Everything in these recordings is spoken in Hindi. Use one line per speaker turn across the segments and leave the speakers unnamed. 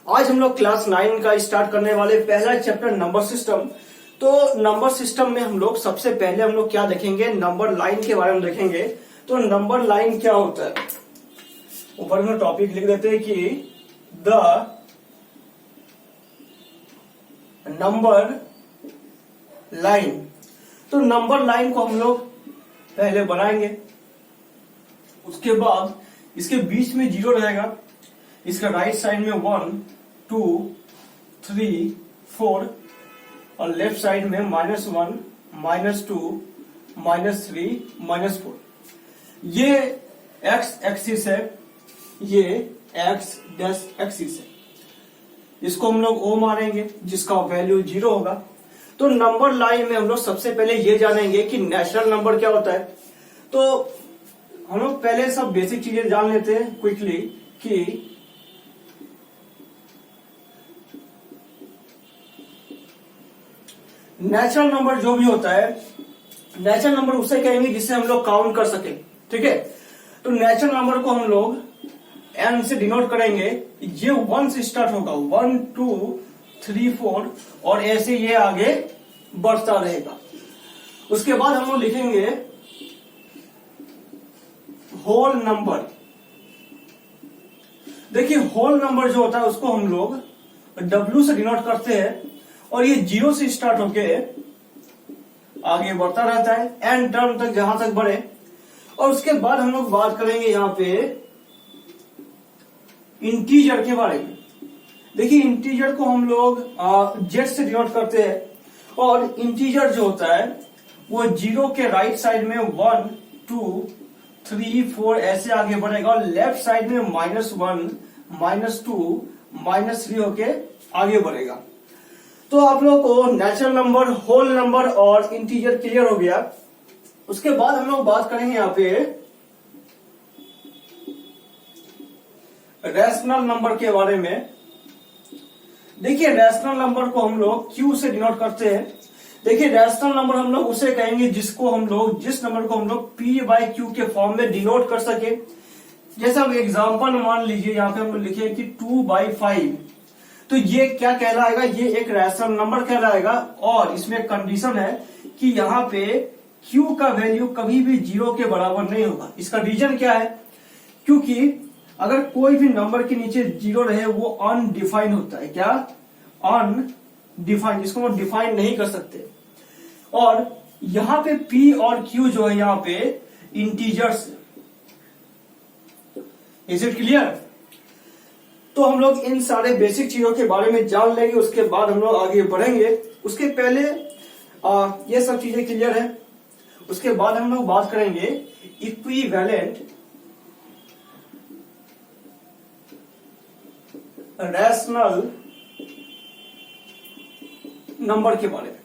आज हम लोग क्लास 9 का स्टार्ट करने वाले पहला चैप्टर नंबर सिस्टम। तो नंबर सिस्टम में हम लोग सबसे पहले हम लोग क्या देखेंगे, नंबर लाइन के बारे में देखेंगे। तो नंबर लाइन क्या होता है, ऊपर में टॉपिक लिख देते हैं कि द नंबर लाइन। तो नंबर लाइन को हम लोग पहले बनाएंगे, उसके बाद इसके बीच में 0 रहेगा, इसका राइट साइड में 1 2 3 4 और लेफ्ट साइड में -1 -2 -3 -4। ये एक्स एक्सिस है, ये एक्स डैश एक्सिस है। इसको हम लोग O मानेंगे जिसका वैल्यू 0 होगा। तो नंबर लाइन में हम लोग सबसे पहले ये जानेंगे कि नेचुरल नंबर क्या होता है। तो हम लोग पहले सब बेसिक चीजें जान लेते हैं क्विकली कि नेचुरल नंबर जो भी होता है, नेचुरल नंबर उसे कहेंगे जिसे हम लोग काउंट कर सके। ठीक है, तो नेचुरल नंबर को हम लोग n से डिनोट करेंगे। ये 1 से स्टार्ट होगा, 1 2 3 4 और ऐसे ये आगे बढ़ता रहेगा। उसके बाद हम लोग लिखेंगे होल नंबर। देखिए होल नंबर जो होता है उसको हम लोग W से डिनोट करते हैं और ये 0 से स्टार्ट होके आगे बढ़ता रहता है एन टर्म तक, जहां तक बढ़े। और उसके बाद हम लोग बात करेंगे यहां पे इंटीजर के बारे में। देखिए इंटीजर को हम लोग जेड से डिनोट करते हैं और इंटीजर जो होता है वो 0 के राइट साइड में 1 2 3 4 ऐसे आगे बढ़ेगा और लेफ्ट साइड में -1 -2 -3 होके आगे बढ़ेगा। तो आप लोग को नेचुरल नंबर, होल नंबर और इंटीजर क्लियर हो गया। उसके बाद हम लोग बात करेंगे यहाँ पे रैशनल नंबर के बारे में। देखिए रैशनल नंबर को हम लोग Q से डिनोट करते हैं। देखिए रैशनल नंबर हम लोग उसे कहेंगे जिस नंबर को हम लोग P/Q के फॉर्म में डिनोट कर सके। जैसे हम एग्जांपल मान लीजिए, यहाँ पे हम लिखे कि 2/5, तो ये क्या कहलाएगा, ये एक रैशनल नंबर कहलाएगा। और इसमें कंडीशन है कि यहाँ पे Q का वैल्यू कभी भी 0 के बराबर नहीं होगा। इसका रीजन क्या है, क्योंकि अगर कोई भी नंबर के नीचे 0 रहे वो अनडिफाइंड होता है। क्या अनडिफाइंड, इसको हम डिफाइन नहीं कर सकते। और यहाँ पे P और Q जो है यहाँ पे इंटीजर्स। Is it clear? तो हम लोग इन सारे बेसिक चीजों के बारे में जान लेंगे, उसके बाद हम लोग आगे बढ़ेंगे। उसके पहले ये सब चीजें क्लियर है। उसके बाद हम लोग बात करेंगे इक्विवेलेंट रैशनल नंबर के बारे में।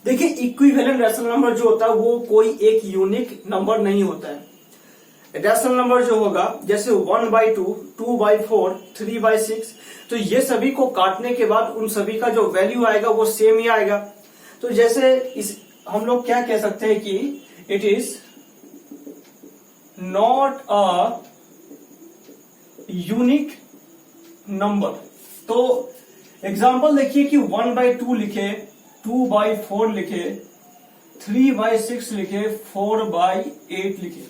देखिए इक्विवेलेंट रैशनल नंबर जो होता है वो कोई एक यूनिक नंबर नहीं होता है। रैशनल नंबर जो होगा जैसे 1/2 2/4 3/6, तो ये सभी को काटने के बाद उन सभी का जो वैल्यू आएगा वो सेम ही आएगा। तो जैसे हम लोग क्या कह सकते हैं कि it is not a unique number. तो एग्जांपल देखिए कि 1/2 लिखे, 2/4 लिखे, 3/6 लिखे, 4/8 लिखे।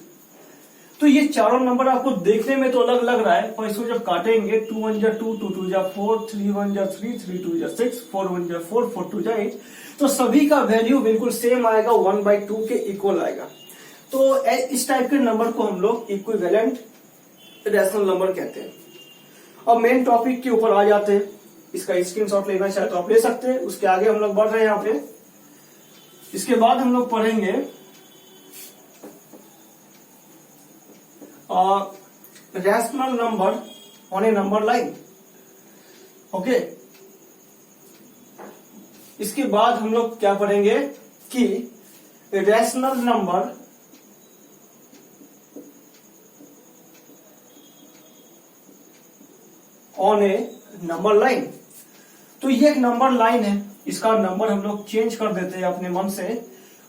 तो ये चारों नंबर आपको देखने में तो अलग लग रहा है, पर इसको जब काटेंगे 2 1 जा 2 2 2 जा 4 3 1 जा 3 3 2 जा 6 4 1 जा 4 4 2 जा 8, तो सभी का वैल्यू बिल्कुल सेम आएगा, 1/2 के इक्वल आएगा। तो इस टाइप के नंबर को हम लोग इक्विवेलेंट रैशनल नंबर कहते हैं। अब मेन टॉपिक के ऊपर आ जाते हैं। इसका स्क्रीनशॉट लेना चाहे तो आप ले सकते हैं। उसके आगे हम लोग बढ़ रहे हैं यहाँ पे। इसके बाद हम लोग पढ़ेंगे rational number on A number line. Okay, इसके बाद हम लोग क्या पढ़ेंगे कि rational number on A number line. तो ये एक नंबर लाइन है, इसका नंबर हम लोग चेंज कर देते हैं अपने मन से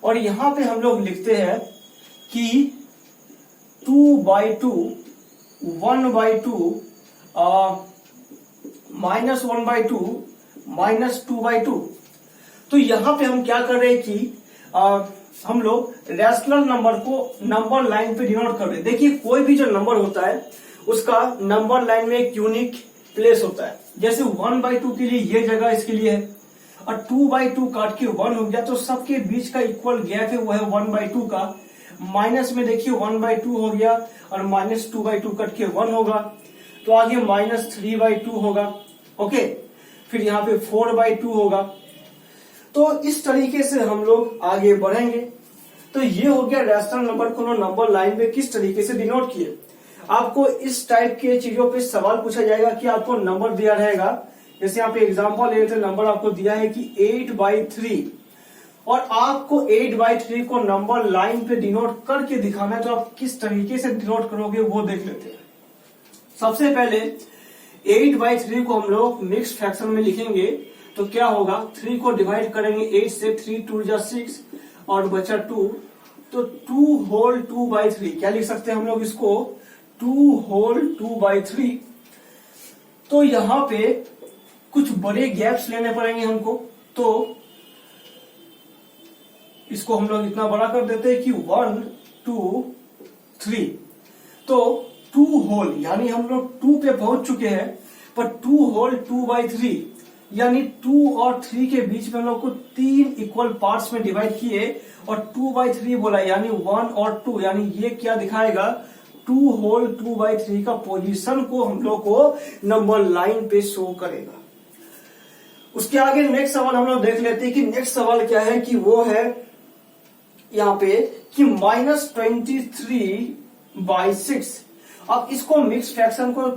और यहां पे हम लोग लिखते हैं कि 2/2 1/2 -1/2 -2/2। तो यहां पे हम क्या कर रहे हैं कि हम लोग रैशनल नंबर को नंबर लाइन पे डिनोट कर रहे हैं। देखिए कोई भी जो नंबर होता है उसका नंबर लाइन में एक यूनिक प्लेस होता है। जैसे 1/2 के लिए ये जगह इसके लिए है, और 2/2 काट के 1 हो गया, तो सबके बीच का इक्वल गैप है वो है 1/2 का। माइनस में देखिए 1/2 हो गया और -2/2 कट के 1 होगा, तो आगे -3/2 होगा। ओके, फिर यहाँ पे 4/2 होगा। तो इस तरीके से हम लोग आगे बढ़ेंगे। तो ये हो गया रैशनल नंबर को नंबर लाइन में किस तरीके से डिनोट किए। आपको इस टाइप के चीजों पे सवाल पूछा जाएगा कि आपको नंबर दिया रहेगा, जैसे यहाँ पे एग्जांपल ले लेते हैं, नंबर आपको दिया है कि 8/3 और आपको 8/3 को नंबर लाइन पे डिनोट करके दिखाना है, तो आप किस तरीके से डिनोट करोगे वो देख लेते हैं। सबसे पहले 8/3 को हम लोग मिक्स फ्रैक्शन में लिखेंगे, तो क्या होगा, 3 को डिवाइड करेंगे 8 से, 3 2 जा 6 और बचा 2, तो 2 होल 2/3 क्या लिख सकते हैं हम लोग इसको, 2 होल 2/3। तो यहां पे कुछ बड़े गैप्स लेने पड़ेंगे हमको, तो इसको हम लोग इतना बड़ा कर देते हैं कि 1 2 3। तो 2 होल यानी हम लोग 2 पे पहुंच चुके हैं, पर 2 होल 2/3 यानी 2 और 3 के बीच में हम लोग को 3 इक्वल पार्ट्स में डिवाइड किए और 2/3 बोला, यानी 1 और 2, यानी ये क्या दिखाएगा, 2 होल 2/3 का पोजीशन को हम लोग को नंबर लाइन पे शो करेगा। उसके आगे नेक्स्ट सवाल हम लोग देख लेते हैं कि नेक्स्ट सवाल क्या है, कि वो है यहाँ पे कि -23/6। अब इसको मिक्स फ्रैक्शन को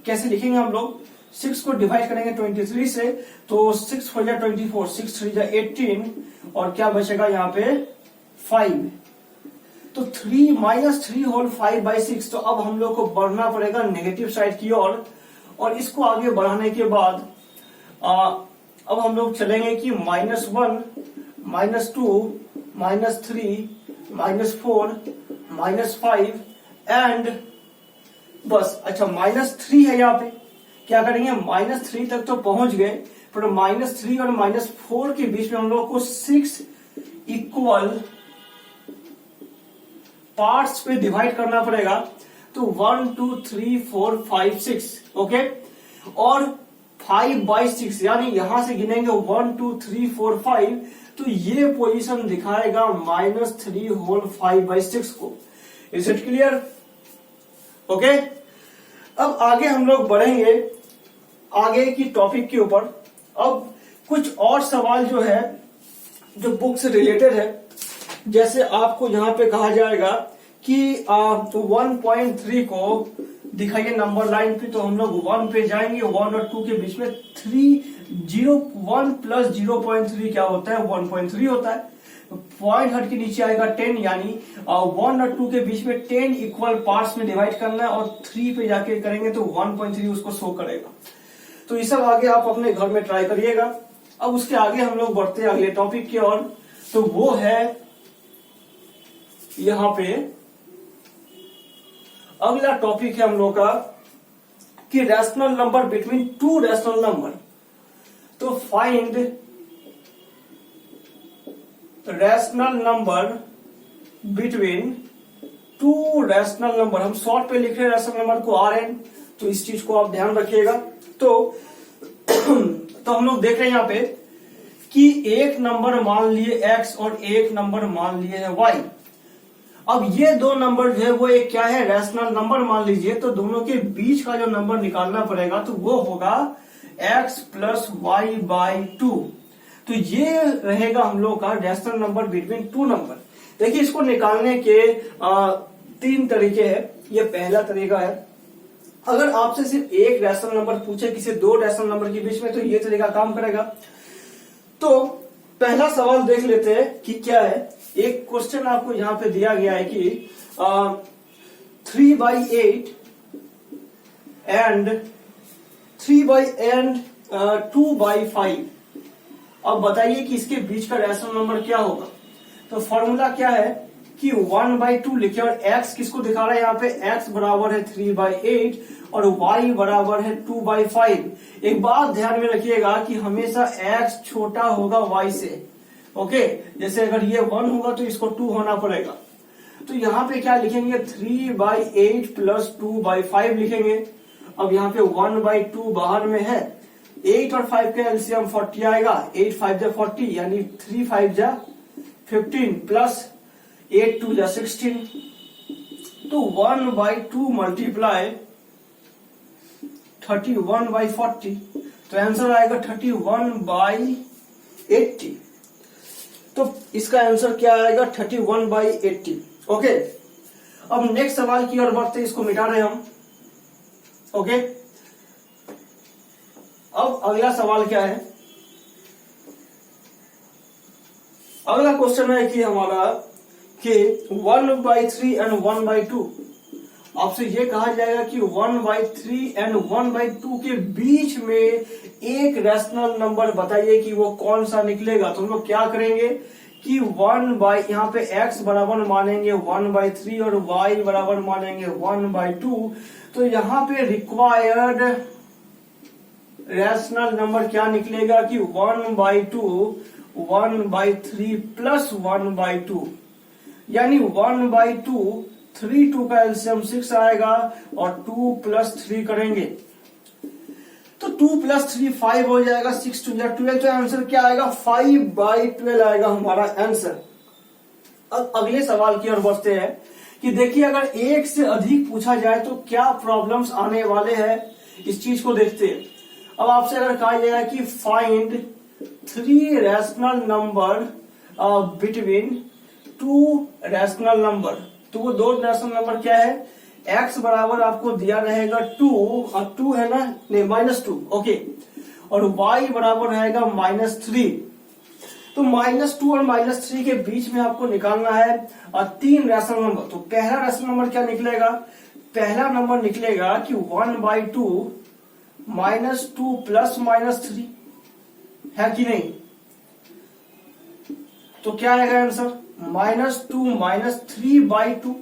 कैसे लिखेंगे हम लोग, 6 को डिवाइड करेंगे 23 से, तो 6 4 जा 24, 6 3 जा 18 और क्या बचेगा यहाँ पे 5। तो 3 होल 5/6। तो अब हम लोग को बढ़ना पड़ेगा नेगेटिव साइड की ओर, और इसको आगे बढ़ाने के बाद अब हम लोग चलेंगे कि -1 -2 -3 -4 -5 एंड बस। अच्छा -3 है यहाँ पे, क्या करेंगे, -3 तक तो पहुंच गए, पर -3 और -4 के बीच में हम लोग को 6 इक्वल पार्ट्स पे डिवाइड करना पड़ेगा। तो 1 2 3 4 5 6 ओके, और 5/6 यानी यहां से गिनेंगे 1 2 3 4 5, तो ये पोजीशन दिखाएगा -3 होल 5/6 को। Is it clear? ओके, अब आगे हम लोग बढ़ेंगे आगे की टॉपिक के ऊपर। अब कुछ और सवाल जो है जो बुक से रिलेटेड है, जैसे आपको यहाँ पे कहा जाएगा कि 1.3 को दिखाइए नंबर लाइन पे, तो हम लोग 1 पे जाएंगे, 1 और 2 के बीच में 1 प्लस 0.3 क्या होता है, 1.3 होता है। पॉइंट हट के नीचे आएगा 10, यानी 1 और 2 के बीच में 10 इक्वल पार्ट्स में डिवाइड करना है, और 3 पे जाके करेंगे तो 1.3 उसको शो करेगा। तो ये सब आगे आप अपने घर में ट्राई करिएगा। अब उसके आगे हम लोग बढ़ते हैं अगले टॉपिक की ओर, तो वो है यहां पे अगला टॉपिक है हम लोग का कि rational number between two rational number. तो find rational number between two rational number. हम शॉर्ट पे लिख रहे हैं रैशनल नंबर को Rn, तो इस चीज को आप ध्यान रखिएगा। तो हम लोग देख रहे हैं यहाँ पे कि एक नंबर मान लिए x और एक नंबर मान लिए है y। अब ये दो नंबर जो है वो एक क्या है, रैशनल नंबर मान लीजिए, तो दोनों के बीच का जो नंबर निकालना पड़ेगा तो वो होगा x प्लस y/2। तो ये रहेगा हम लोग का rational number between to number. देखिए इसको निकालने के 3 तरीके हैं। ये पहला तरीका है, अगर आपसे सिर्फ एक रैशनल नंबर पूछे किसी 2 रैशनल नंबर के बीच में, तो ये तरीका काम करेगा। तो पहला सवाल देख लेते हैं कि क्या है। एक क्वेश्चन आपको यहां पे दिया गया है कि 3/8 एंड 2/5। अब बताइए कि इसके बीच का रैशनल नंबर क्या होगा। तो फॉर्मूला क्या है, कि 1/2 लिखे और x किसको दिखा रहा है यहाँ पे, x बराबर है 3/8 और y बराबर है 2/5। एक बात ध्यान में रखिएगा कि हमेशा x छोटा होगा y से। ओके, जैसे अगर ये 1 होगा तो इसको 2 होना पड़ेगा। तो यहाँ पे क्या लिखेंगे, 3/8 प्लस 2/5 लिखेंगे। अब यहाँ पे 1/2 बाहर में है, 8 और 5 का एलसीएम 40 आएगा, 8 5 जा 40 यानी 3 5 जा 15 प्लस 8 2 जा 16। तो 1/2 मल्टीप्लाई 31/40, तो आंसर आएगा 31/80। तो इसका आंसर क्या आएगा, 31/80। ओके, अब नेक्स्ट सवाल की ओर बढ़ते, इसको मिटा रहे हम। ओके, अब अगला सवाल क्या है, अगला क्वेश्चन है कि हमारा कि 1/3 एंड 1/2, आपसे ये कहा जाएगा कि 1/3 एंड 1/2 के बीच में एक रैशनल नंबर बताइए कि वो कौन सा निकलेगा। तो हम लोग क्या करेंगे कि यहाँ पे x बराबर मानेंगे 1/3 और y बराबर मानेंगे 1/2। तो यहाँ पे रिक्वायर्ड रैशनल नंबर क्या निकलेगा कि 1/2 1/3 प्लस 1/2, यानी 1/2 3 2 का एलसीएम 6 आएगा और 2 प्लस 3 करेंगे तो 2 प्लस 3 5 हो जाएगा, 6 2 या 12। तो आंसर क्या आएगा, 5/12 आएगा हमारा आंसर। अब अगले सवाल की ओर बढ़ते हैं कि देखिए अगर एक से अधिक पूछा जाए तो क्या प्रॉब्लम्स आने वाले हैं, इस चीज को देखते हैं। अब आपसे अगर कहा जाएगा कि find 3 rational number between 2 rational number, तो वो 2 रैशनल नंबर क्या है, x बराबर आपको दिया रहेगा 2 और 2 है ना, नहीं -2। ओके, और y बराबर रहेगा -3। तो -2 और -3 के बीच में आपको निकालना है 3 रैशनल नंबर। तो पहला रैशनल नंबर क्या निकलेगा, पहला नंबर निकलेगा कि 1/2 -2 प्लस -3 है कि नहीं। तो क्या आएगा आंसर, -2 -3/2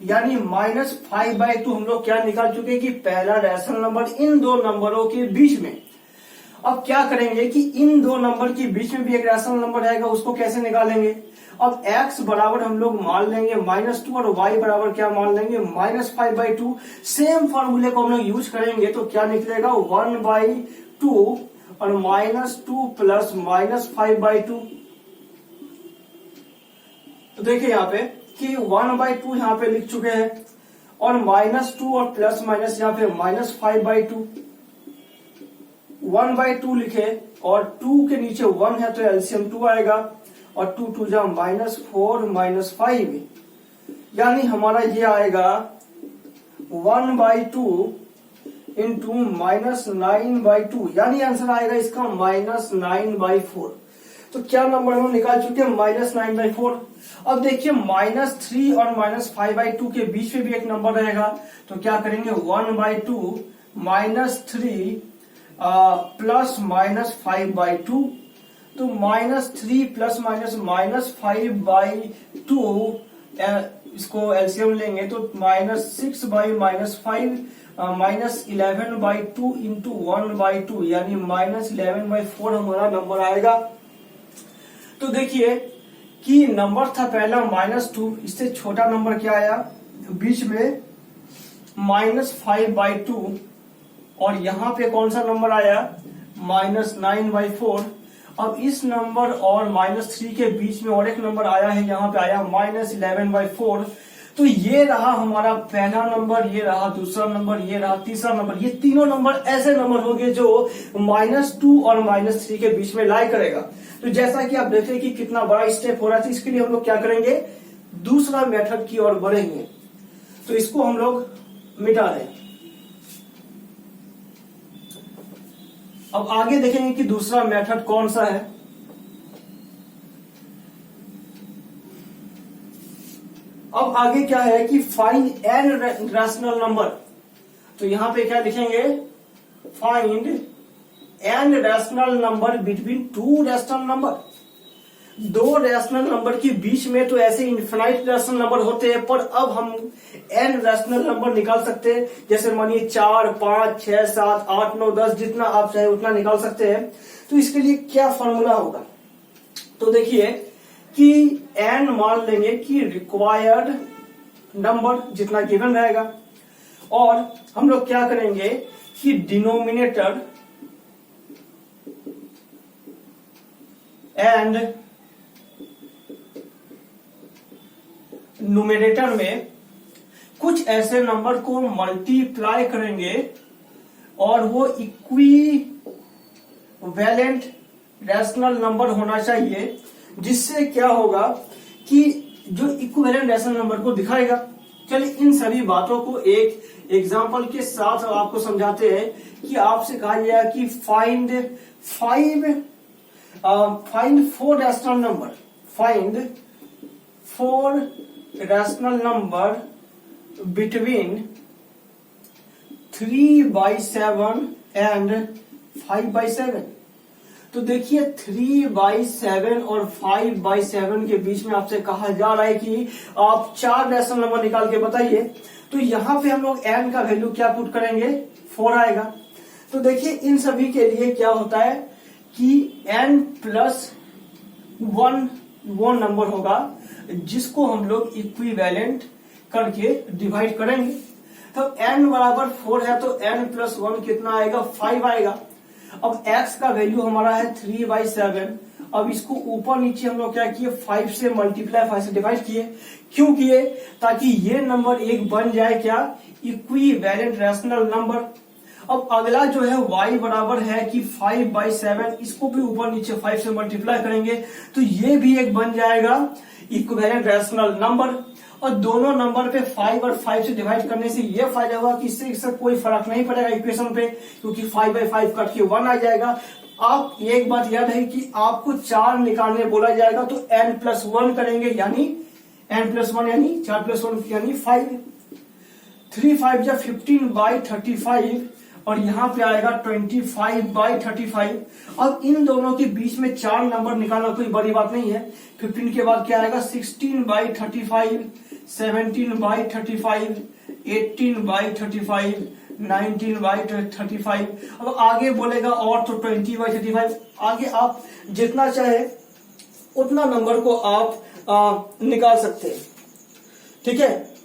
यानी -5/2। हम लोग क्या निकाल चुके हैं कि पहला रैशनल नंबर इन दो नंबरों के बीच में। अब क्या करेंगे कि इन दो नंबर के बीच में भी एक रैशनल नंबर रहेगा, उसको कैसे निकालेंगे। अब x बराबर हम लोग मान लेंगे -2 और y बराबर क्या मान लेंगे, -5/2। सेम फॉर्मूले को हम लोग यूज करेंगे तो क्या निकलेगा, 1/2 और -2 प्लस -5/2। तो देखिए यहाँ पे कि 1/2 यहाँ पे लिख चुके हैं और -2 और प्लस माइनस यहाँ पे -5/2। 1/2 लिखे और 2 के नीचे 1 है तो एलसीएम 2 आएगा और 2 2 जा -4 -5, यानी हमारा ये आएगा 1/2 इंटू -9/2, यानी आंसर आएगा इसका -9/4। तो क्या नंबर हम निकाल चुके हैं, -9/4। अब देखिए -3 और -5/2 के बीच में भी एक नंबर रहेगा, तो क्या करेंगे 1/2 -3 प्लस -5/2। तो -3 प्लस -5/2 इसको एलसीएम लेंगे तो -6/-5 -11/2 इंटू 1/2 यानी -11/4 हमारा नंबर आएगा। तो देखिए कि नंबर था पहला -2, इससे छोटा नंबर क्या आया बीच में -5/2 और यहां पे कौन सा नंबर आया -9/4। अब इस नंबर और -3 के बीच में और एक नंबर आया है, यहाँ पे आया -11/4। तो ये रहा हमारा पहला नंबर, ये रहा दूसरा नंबर, ये रहा तीसरा नंबर। ये तीनों नंबर ऐसे नंबर होंगे जो -2 और -3 के बीच में लाई करेगा। तो जैसा कि आप देखें कि कितना बड़ा स्टेप हो रहा है, इसके लिए हम लोग क्या करेंगे, दूसरा मेथड की ओर बढ़ेंगे। तो इसको हम लोग मिटा दें। अब आगे देखेंगे कि दूसरा मेथड कौन सा है। अब आगे क्या है कि फाइंड एन रैशनल नंबर। तो यहां पे क्या लिखेंगे, find an rational number between 2 rational number. दो रैशनल नंबर के बीच में तो ऐसे इन्फिनाइट रैशनल नंबर होते हैं, पर अब हम n रैशनल नंबर निकाल सकते हैं। जैसे मानिए 4, 5, 6, 7, 8, 9, 10 जितना आप चाहे उतना निकाल सकते हैं। तो इसके लिए क्या फॉर्मूला होगा, तो देखिए कि n मान लेंगे कि रिक्वायर्ड नंबर जितना गिवन रहेगा, और हम लोग क्या करेंगे कि डिनोमिनेटर एंड न्यूमरेटर में कुछ ऐसे नंबर को मल्टीप्लाई करेंगे और वो इक्विवेलेंट रैशनल नंबर होना चाहिए, जिससे क्या होगा कि जो इक्विवेलेंट रैशनल नंबर को दिखाएगा। चलिए इन सभी बातों को एक एग्जांपल के साथ आपको समझाते हैं कि आपसे कहा गया कि find four rational number, find four rational number between 3/7 and 5/7। तो देखिए 3/7 और 5/7 के बीच में आपसे कहा जा रहा है कि आप 4 रैशनल नंबर निकाल के बताइए। तो यहां पे हम लोग n का वैल्यू क्या पुट करेंगे, 4 आएगा। तो देखिए इन सभी के लिए क्या होता है कि n+1 वो नंबर होगा जिसको हम लोग इक्विवेलेंट करके डिवाइड करेंगे। तो n बराबर 4 है तो n+1 कितना आएगा, 5 आएगा। अब x का वैल्यू हमारा है 3/7। अब इसको ऊपर नीचे हम लोग क्या किए, 5 से मल्टीप्लाई, 5 से डिवाइड किए। क्यों किए, ताकि ये नंबर एक बन जाए क्या, इक्विवेलेंट रैशनल नंबर। अब अगला जो है y बराबर है कि 5/7, इसको भी ऊपर नीचे 5 से मल्टीप्लाई करेंगे तो ये भी एक बन जाएगा इक्विवेलेंट रैशनल नंबर। और दोनों नंबर पे 5 और 5 से डिवाइड करने से ये फायदा हुआ कि इससे कोई फर्क नहीं पड़ेगा इक्वेशन पे, क्योंकि 5/5 कट के 1 आ जाएगा। आप एक बात याद है कि आपको 4 निकालने बोला जाएगा तो n+1 करेंगे, यानी n+1 यानी 4+1 यानी 5। 3 5 जा 15/35 और यहाँ पे आएगा 25/35। अब इन दोनों के बीच में 4 नंबर निकालना कोई बड़ी बात नहीं है। 15 के बाद क्या आएगा, 16/35, 17/35, 18/35, 19/35। अब आगे बोलेगा और तो 20/35। आगे आप जितना चाहे उतना नंबर को आप निकाल सकते हैं, ठीक है।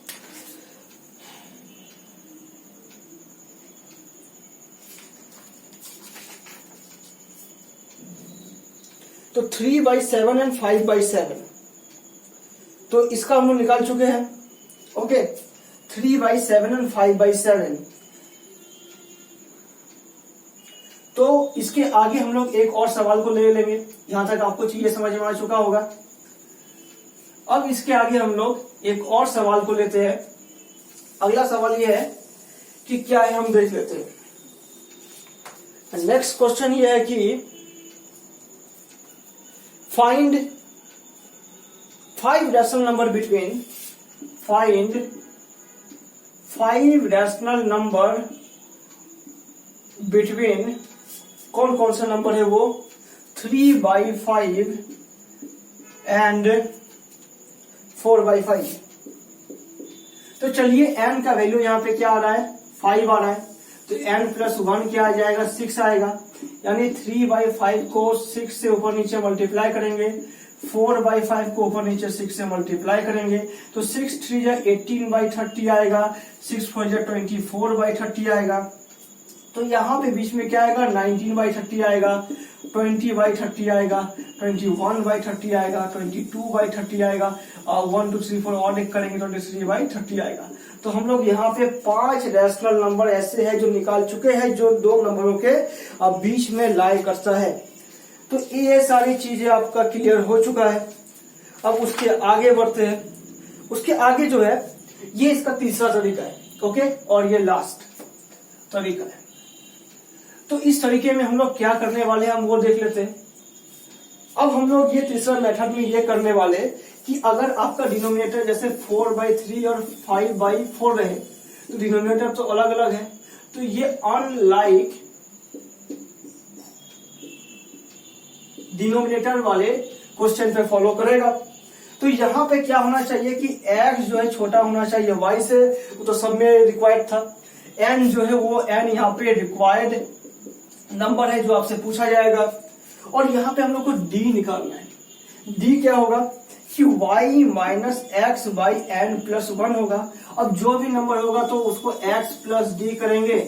तो 3/7 एंड 5/7, तो इसका हम लोग निकाल चुके हैं। Okay, 3/7 and 5/7। तो इसके आगे हम लोग एक और सवाल को ले लेंगे। यहां तक आपको चीजें समझ में आ चुका होगा। अब इसके आगे हम लोग एक और सवाल को लेते हैं। अगला सवाल यह है कि क्या है, हम देख लेते हैं। नेक्स्ट क्वेश्चन ये है कि find 5 rational number between, find 5 rational number between, कौन कौन सा नंबर है वो, 3/5 एंड 4/5। तो चलिए n का वैल्यू यहाँ पे क्या आ रहा है, 5 आ रहा है। तो n+1 क्या आ जाएगा, 6 आएगा। यानी 3/5 को 6 से ऊपर नीचे मल्टीप्लाई करेंगे, 4/5 को ऊपर नीचे 6 से मल्टीप्लाई करेंगे तो 6 3 जा 18/30 आएगा, 6 4 जा 24/30 आएगा। तो यहाँ पे बीच में क्या आएगा, 19/30 आएगा, 20/30 आएगा, 21/30 आएगा, 22/30 आएगा, और 1 2 3 4 और एक करेंगे 23/30 आएगा। तो हम लोग यहाँ पे 5 रैशनल नंबर ऐसे हैं जो निकाल चुके हैं, जो दो नंबरों के बीच में लाई करता है। तो ये सारी चीजें आपका क्लियर हो चुका है। अब उसके आगे बढ़ते हैं। उसके आगे जो है ये इसका तीसरा तरीका है, ओके, और ये लास्ट तरीका है। तो इस तरीके में हम लोग क्या करने वाले हैं, हम वो देख लेते हैं। अब हम लोग ये तीसरा मेथड में ये करने वाले कि अगर आपका डिनोमिनेटर जैसे 4/3 और 5/4 रहे तो डिनोमिनेटर तो अलग अलग है, तो ये अनलाइक डिनोमिनेटर वाले क्वेश्चन पे फॉलो करेगा। तो यहाँ पे क्या होना चाहिए कि x जो है छोटा होना चाहिए y से, वो तो सब में रिक्वायर्ड था। n जो है वो n यहाँ पे रिक्वायर्ड नंबर है जो आपसे पूछा जाएगा। और यहाँ पे हम लोग को d निकालना है। d क्या होगा कि y minus x by n plus 1 होगा। अब जो भी नंबर होगा तो उसको x प्लस डी करेंगे,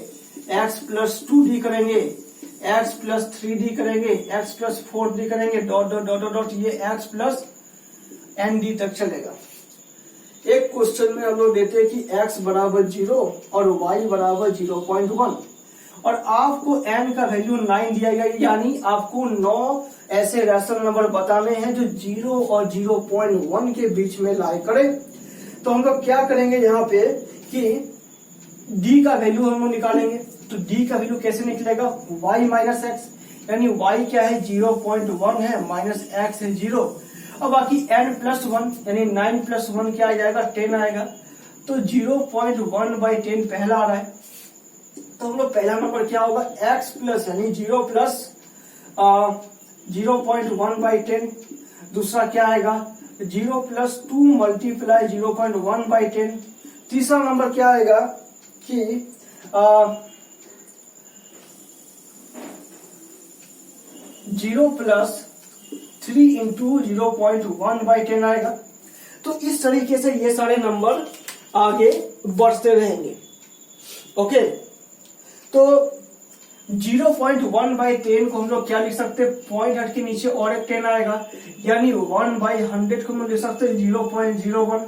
x प्लस 2d करेंगे, x प्लस 3d करेंगे, x प्लस 4d करेंगे, डॉट डॉट डॉट डॉट, ये x प्लस nd तक चलेगा। एक क्वेश्चन में हम लोग देते हैं कि x बराबर 0 और y बराबर 0.1 और आपको n का वैल्यू 9 दिया गया, यानी आपको 9 ऐसे रैशनल नंबर बताने हैं जो 0 और 0.1 के बीच में लाई करे। तो हम लोग क्या करेंगे यहाँ पे कि d का वैल्यू हम लोग निकालेंगे। तो d का वैल्यू कैसे निकलेगा, y माइनस एक्स, यानी y क्या है 0.1 है, माइनस x है 0। अब बाकी n प्लस 1 यानी 9 प्लस 1 क्या आ जाएगा 10 आएगा। तो 0.1 बाई 10 पहला आ रहा है। तो हम लोग पहला नंबर क्या होगा x प्लस यानी 0 प्लस 0.1 बाई 10। दूसरा क्या आएगा 0 प्लस 2 मल्टीप्लाई 0.1 बाई 10। तीसरा नंबर क्या आएगा कि 0 प्लस 3 इंटू 0.1 बाई 10 आएगा। तो इस तरीके से ये सारे नंबर आगे बढ़ते रहेंगे। ओके, तो 0.1 बाई 10 को हम लोग क्या लिख सकते हैं, पॉइंट हट के नीचे और एक 10 आएगा, यानी 1 बाई 100 को हम लोग लिख सकते हैं 0.01।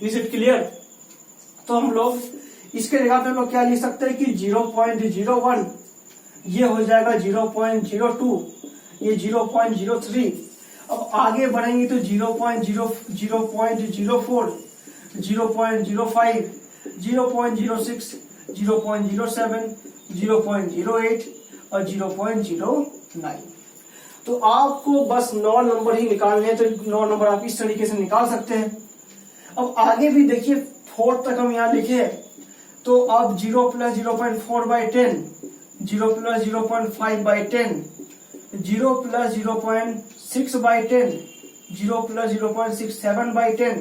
Is it clear? तो हम लोग इसके जगह पे हम लोग क्या लिख सकते हैं कि 0.01, ये हो जाएगा 0.02, ये 0.03। अब आगे बढ़ेंगे तो 0.0, 0.04, 0.05, 0.06, 0.07, 0.08 और 0.09। तो आपको बस 9 नंबर ही निकालने हैं। तो 9 नंबर आप इस तरीके से निकाल सकते हैं। अब आगे भी देखिए 4 तक हम यहाँ लिखे, तो अब 0 plus 0.4 by 10, 0 plus 0.5 by 10, 0 plus 0.6 by 10, 0 plus 0.67 by 10।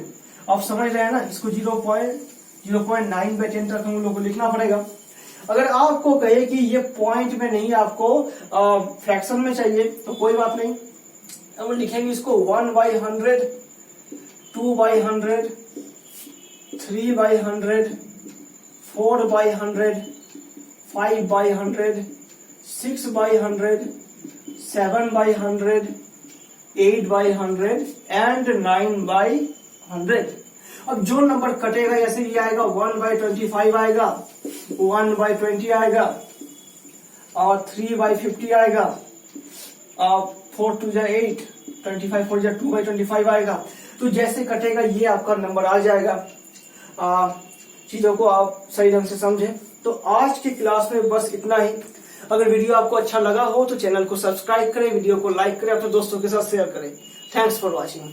आप समझ रहे हैं ना, इसको 0.9 बाई 10 तक हम लोग को लिखना पड़ेगा। अगर आपको कहे कि ये पॉइंट में नहीं, आपको फ्रैक्शन में चाहिए, तो कोई बात नहीं, हम लिखेंगे इसको 1 by 100, 2 by 100, 3 by 100, 4 by 100, 5 by 100, 6 by 100, 7 by 100, 8 by 100 and 9 by 100। अब जो नंबर कटेगा ऐसे ये आएगा, 1 बाई 25 आएगा, 1 बाई 20 आएगा और 3 बाई 50 आएगा, 4 2 जा 8, 25 4 जा 2 बाई 25 आएगा। तो जैसे कटेगा ये आपका नंबर आ जाएगा। चीजों को आप सही ढंग से समझें। तो आज की क्लास में बस इतना ही। अगर वीडियो आपको अच्छा लगा हो तो चैनल को सब्सक्राइब करें, वीडियो को लाइक करें, अपने दोस्तों के साथ शेयर करें। Thanks for watching.